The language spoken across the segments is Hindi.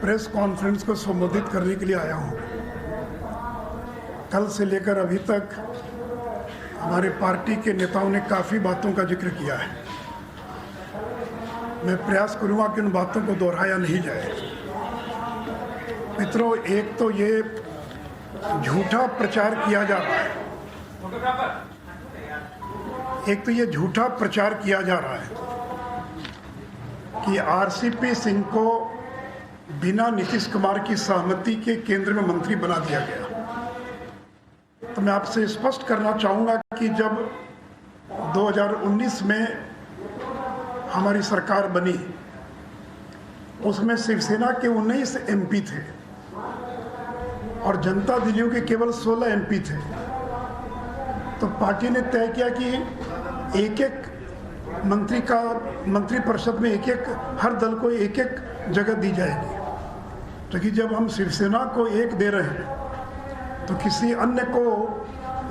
प्रेस कॉन्फ्रेंस को संबोधित करने के लिए आया हूँ। कल से लेकर अभी तक हमारे पार्टी के नेताओं ने काफ़ी बातों का जिक्र किया है। मैं प्रयास करूँगा कि उन बातों को दोहराया नहीं जाए। मित्रों, एक तो ये झूठा प्रचार किया जा रहा है, कि आरसीपी सिंह को बिना नीतीश कुमार की सहमति के केंद्र में मंत्री बना दिया गया। तो मैं आपसे स्पष्ट करना चाहूँगा कि जब 2019 में हमारी सरकार बनी, उसमें शिवसेना के 19 एमपी थे और जनता दलियों के केवल 16 एमपी थे। तो पार्टी ने तय किया कि एक मंत्रिपरिषद में हर दल को एक जगह दी जाएगी। तो कि जब हम शिवसेना को एक दे रहे हैं तो किसी अन्य को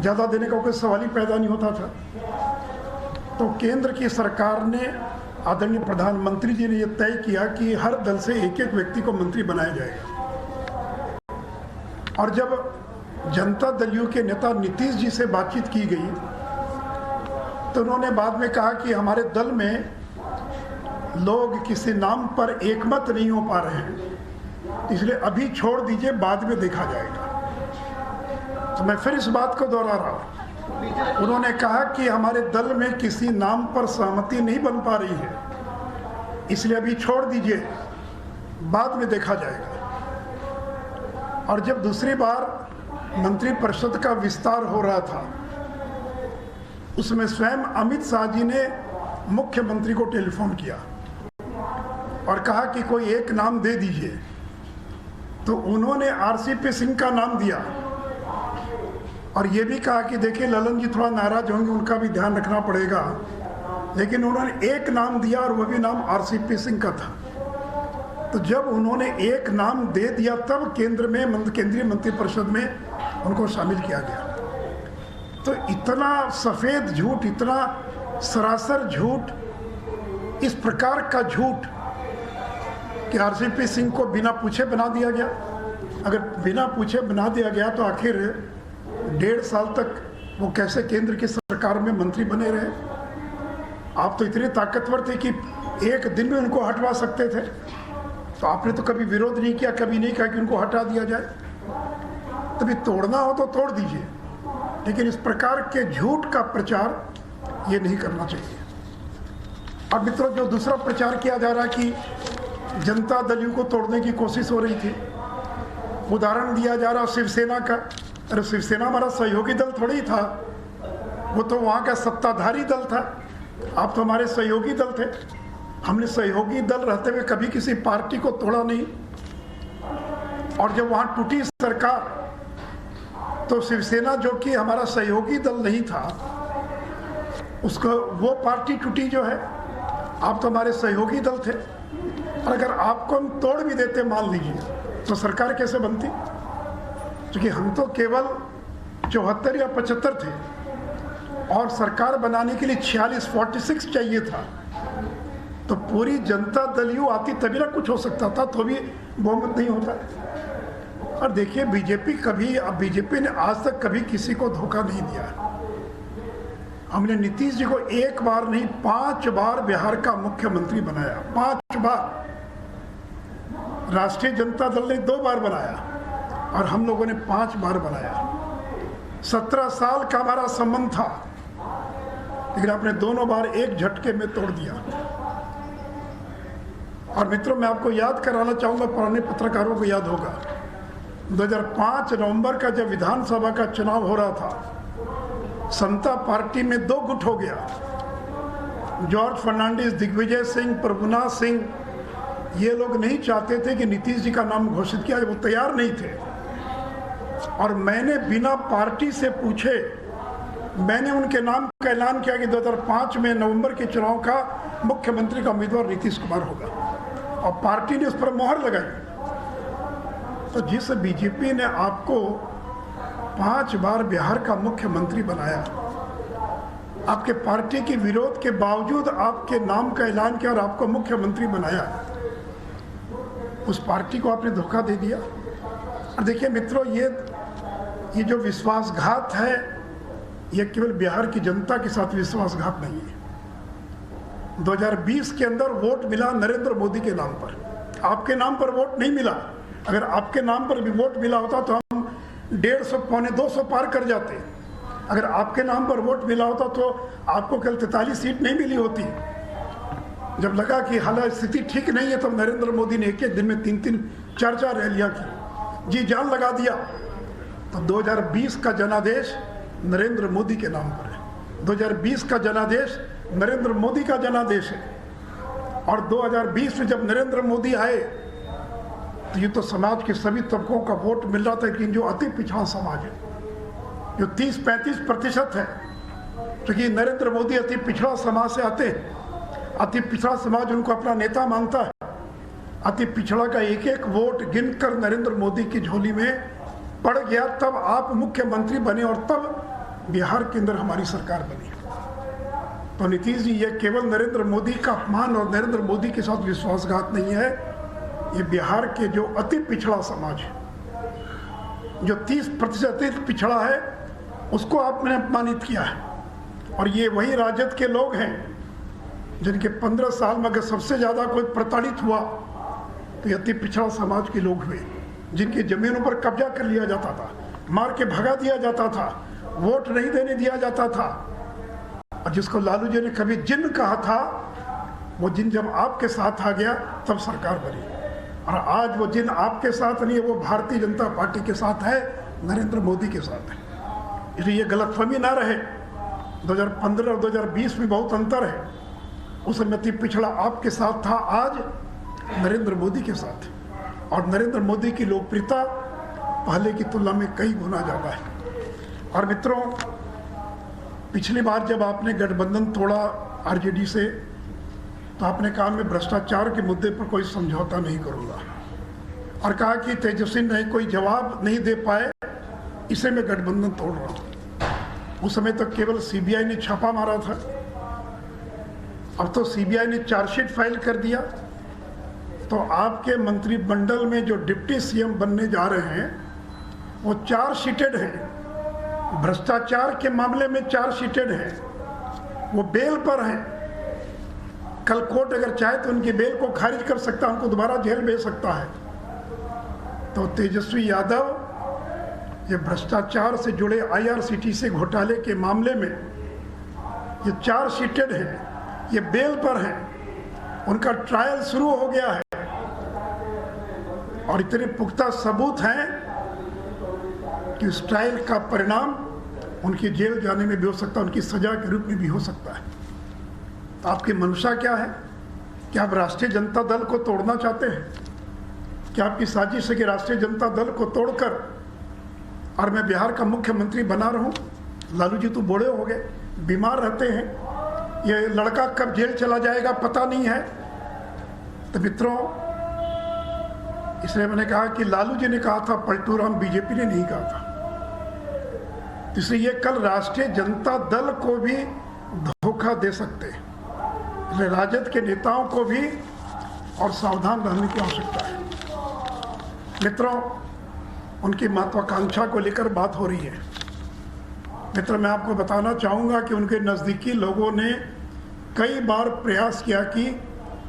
ज़्यादा देने का कोई सवाल ही पैदा नहीं होता था। तो केंद्र की सरकार ने, आदरणीय प्रधानमंत्री जी ने यह तय किया कि हर दल से एक व्यक्ति को मंत्री बनाया जाएगा। और जब जनता दलियों के नेता नीतीश जी से बातचीत की गई तो उन्होंने बाद में कहा कि हमारे दल में लोग किसी नाम पर एकमत नहीं हो पा रहे हैं, इसलिए अभी छोड़ दीजिए, बाद में देखा जाएगा। तो मैं फिर इस बात को दोहरा रहा हूँ। उन्होंने कहा कि हमारे दल में किसी नाम पर सहमति नहीं बन पा रही है, इसलिए अभी छोड़ दीजिए, बाद में देखा जाएगा। और जब दूसरी बार मंत्रिपरिषद का विस्तार हो रहा था, उसमें स्वयं अमित शाह जी ने मुख्यमंत्री को टेलीफोन किया और कहा कि कोई एक नाम दे दीजिए। तो उन्होंने आरसीपी सिंह का नाम दिया और ये भी कहा कि देखिए ललन जी थोड़ा नाराज होंगे, उनका भी ध्यान रखना पड़ेगा, लेकिन उन्होंने एक नाम दिया और वह भी नाम आरसीपी सिंह का था। तो जब उन्होंने एक नाम दे दिया तब केंद्रीय मंत्रिपरिषद में उनको शामिल किया गया। तो इतना सफ़ेद झूठ, इतना सरासर झूठ, इस प्रकार का झूठ कि आरसीपी सिंह को बिना पूछे बना दिया गया। अगर बिना पूछे बना दिया गया तो आखिर 1.5 साल तक वो कैसे केंद्र की सरकार में मंत्री बने रहे? आप तो इतने ताकतवर थे कि एक दिन में उनको हटवा सकते थे। तो आपने तो कभी विरोध नहीं किया, कभी नहीं कहा कि उनको हटा दिया जाए। तभी तोड़ना हो तो तोड़ दीजिए, लेकिन इस प्रकार के झूठ का प्रचार ये नहीं करना चाहिए। अब मित्रों, जो दूसरा प्रचार किया जा रहा है कि जनता दलियों को तोड़ने की कोशिश हो रही थी, उदाहरण दिया जा रहा शिवसेना का। अरे शिवसेना हमारा सहयोगी दल थोड़ी ही था, वो तो वहाँ का सत्ताधारी दल था। आप तो हमारे सहयोगी दल थे। हमने सहयोगी दल रहते हुए कभी किसी पार्टी को तोड़ा नहीं। और जब वहाँ टूटी सरकार तो शिवसेना, जो कि हमारा सहयोगी दल नहीं था, उसको वो पार्टी टूटी जो है। आप तो हमारे सहयोगी दल थे, और अगर आपको हम तोड़ भी देते मान लीजिए, तो सरकार कैसे बनती? क्योंकि हम तो केवल 74 या 75 थे और सरकार बनाने के लिए 46 चाहिए था। तो पूरी जनता दलियों आती तभी ना कुछ हो सकता था, तो भी बहुमत नहीं होता। और देखिए, बीजेपी ने आज तक कभी किसी को धोखा नहीं दिया। हमने नीतीश जी को एक बार नहीं 5 बार बिहार का मुख्यमंत्री बनाया, 5 बार। राष्ट्रीय जनता दल ने 2 बार बनाया और हम लोगों ने 5 बार बनाया। 17 साल का हमारा संबंध था, लेकिन आपने दोनों बार एक झटके में तोड़ दिया। और मित्रों, मैं आपको याद कराना चाहूँगा, पुराने पत्रकारों को याद होगा, 2005 नवंबर का जब विधानसभा का चुनाव हो रहा था, समता पार्टी में 2 गुट हो गया। जॉर्ज फर्नांडिस, दिग्विजय सिंह, प्रभुनाथ सिंह, ये लोग नहीं चाहते थे कि नीतीश जी का नाम घोषित किया, वो तैयार नहीं थे। और मैंने बिना पार्टी से पूछे मैंने उनके नाम का ऐलान किया कि 2005 में नवंबर के चुनाव का मुख्यमंत्री का उम्मीदवार नीतीश कुमार होगा, और पार्टी ने उस पर मोहर लगाई। तो जिस बीजेपी ने आपको 5 बार बिहार का मुख्यमंत्री बनाया, आपके पार्टी के विरोध के बावजूद आपके नाम का ऐलान किया और आपको मुख्यमंत्री बनाया, उस पार्टी को आपने धोखा दे दिया। और देखिए मित्रों, ये जो विश्वासघात है, ये केवल बिहार की जनता के साथ विश्वासघात नहीं है। 2020 के अंदर वोट मिला नरेंद्र मोदी के नाम पर, आपके नाम पर वोट नहीं मिला। अगर आपके नाम पर भी वोट मिला होता तो हम 150 पौने 200 पार कर जाते। अगर आपके नाम पर वोट मिला होता तो आपको कल 43 सीट नहीं मिली होती। जब लगा कि हालांकि स्थिति ठीक नहीं है, तब नरेंद्र मोदी ने एक दिन में 3-3 4-4 रैलियां की, जी जान लगा दिया। तो 2020 का जनादेश नरेंद्र मोदी के नाम पर है। 2020 का जनादेश नरेंद्र मोदी का जनादेश है। और 2020 में जब नरेंद्र मोदी आए तो ये तो समाज के सभी तबकों का वोट मिल रहा था, लेकिन जो अति पिछड़ा समाज है, जो 30-35% है, क्योंकि नरेंद्र मोदी अति पिछड़ा समाज से आते हैं। अति पिछड़ा समाज उनको अपना नेता मानता है। अति पिछड़ा का एक एक वोट गिनकर नरेंद्र मोदी की झोली में पड़ गया, तब आप मुख्यमंत्री बने और तब बिहार के अंदर हमारी सरकार बनी। तो नीतीश जी, ये केवल नरेंद्र मोदी का अपमान और नरेंद्र मोदी के साथ विश्वासघात नहीं है, ये बिहार के जो अति पिछड़ा समाज है, जो 30% अति पिछड़ा है, उसको आपने अपमानित किया है। और ये वही राजद के लोग हैं जिनके 15 साल में अगर सबसे ज़्यादा कोई प्रताड़ित हुआ तो ये अति पिछड़ा समाज के लोग हुए, जिनकी ज़मीनों पर कब्जा कर लिया जाता था, मार के भगा दिया जाता था, वोट नहीं देने दिया जाता था। और जिसको लालू जी ने कभी जिन कहा था, वो जिन जब आपके साथ आ गया तब सरकार बनी। और आज वो जिन आपके साथ नहीं है, वो भारतीय जनता पार्टी के साथ है, नरेंद्र मोदी के साथ है। इसलिए ये गलतफहमी ना रहे। 2015 और 2020 में बहुत अंतर है। उस समय अति पिछड़ा आपके साथ था, आज नरेंद्र मोदी के साथ है। और नरेंद्र मोदी की लोकप्रियता पहले की तुलना में कई गुना ज़्यादा है। और मित्रों, पिछली बार जब आपने गठबंधन तोड़ा आरजेडी से, तो आपने कहा मैं भ्रष्टाचार के मुद्दे पर कोई समझौता नहीं करूंगा, और कहा कि तेजस्वी ने कोई जवाब नहीं दे पाए, इसे मैं गठबंधन तोड़ रहा हूं। उस समय तक केवल सीबीआई ने छापा मारा था, अब तो सीबीआई ने चार्जशीट फाइल कर दिया। तो आपके मंत्रिमंडल में जो डिप्टी सीएम बनने जा रहे हैं, वो चार्जशीटेड हैं, भ्रष्टाचार के मामले में चार्जशीटेड हैं, वो बेल पर हैं। कल कोर्ट अगर चाहे तो उनकी बेल को खारिज कर सकता है, उनको दोबारा जेल भेज सकता है। तो तेजस्वी यादव ये भ्रष्टाचार से जुड़े IRCTC घोटाले के मामले में ये चार्जशीटेड हैं, ये बेल पर हैं, उनका ट्रायल शुरू हो गया है। और इतने पुख्ता सबूत हैं कि उस ट्रायल का परिणाम उनकी जेल जाने में भी हो सकता है, उनकी सजा के रूप में भी हो सकता है। तो आपकी मंशा क्या है? क्या आप राष्ट्रीय जनता दल को तोड़ना चाहते हैं? क्या आपकी साजिश है कि राष्ट्रीय जनता दल को तोड़कर और मैं बिहार का मुख्यमंत्री बना रहूं? लालू जी तो बूढ़े हो गए, बीमार रहते हैं, ये लड़का कब जेल चला जाएगा पता नहीं है। तो मित्रों, इसलिए मैंने कहा कि लालू जी ने कहा था पलटू राम, बीजेपी ने नहीं कहा था। इसलिए ये कल राष्ट्रीय जनता दल को भी धोखा दे सकते हैं। इसलिए राजद के नेताओं को भी और सावधान रहने की आवश्यकता है। मित्रों, उनकी महत्वाकांक्षा को लेकर बात हो रही है। मित्र, मैं आपको बताना चाहूँगा कि उनके नज़दीकी लोगों ने कई बार प्रयास किया कि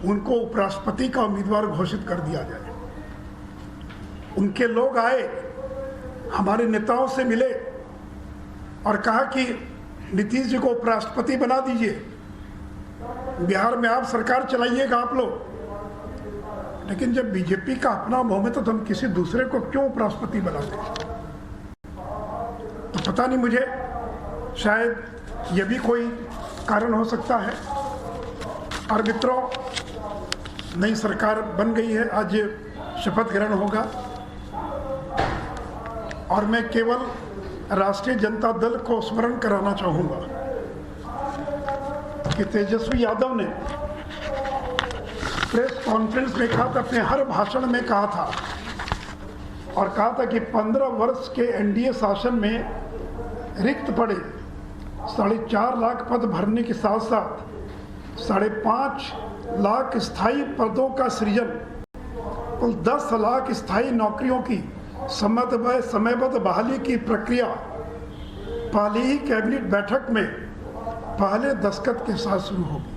उनको उपराष्ट्रपति का उम्मीदवार घोषित कर दिया जाए। उनके लोग आए, हमारे नेताओं से मिले और कहा कि नीतीश जी को उपराष्ट्रपति बना दीजिए, बिहार में आप सरकार चलाइएगा आप लोग। लेकिन जब बीजेपी का अपना बहुमत है तो हम किसी दूसरे को क्यों उपराष्ट्रपति बनाते हैं? तो पता नहीं, मुझे शायद यह भी कोई कारण हो सकता है। और मित्रों, नई सरकार बन गई है, आज शपथ ग्रहण होगा और मैं केवल राष्ट्रीय जनता दल को स्मरण कराना चाहूँगा कि तेजस्वी यादव ने प्रेस कॉन्फ्रेंस में कहा था, अपने हर भाषण में कहा था और कहा था कि 15 वर्ष के एनडीए शासन में रिक्त पड़े 4.5 लाख पद भरने के साथ साथ 5.5 लाख स्थायी पदों का सृजन कुल 10 लाख स्थायी नौकरियों की समयबद्ध बहाली की प्रक्रिया पहली ही कैबिनेट बैठक में पहले दस्तखत के साथ शुरू होगी।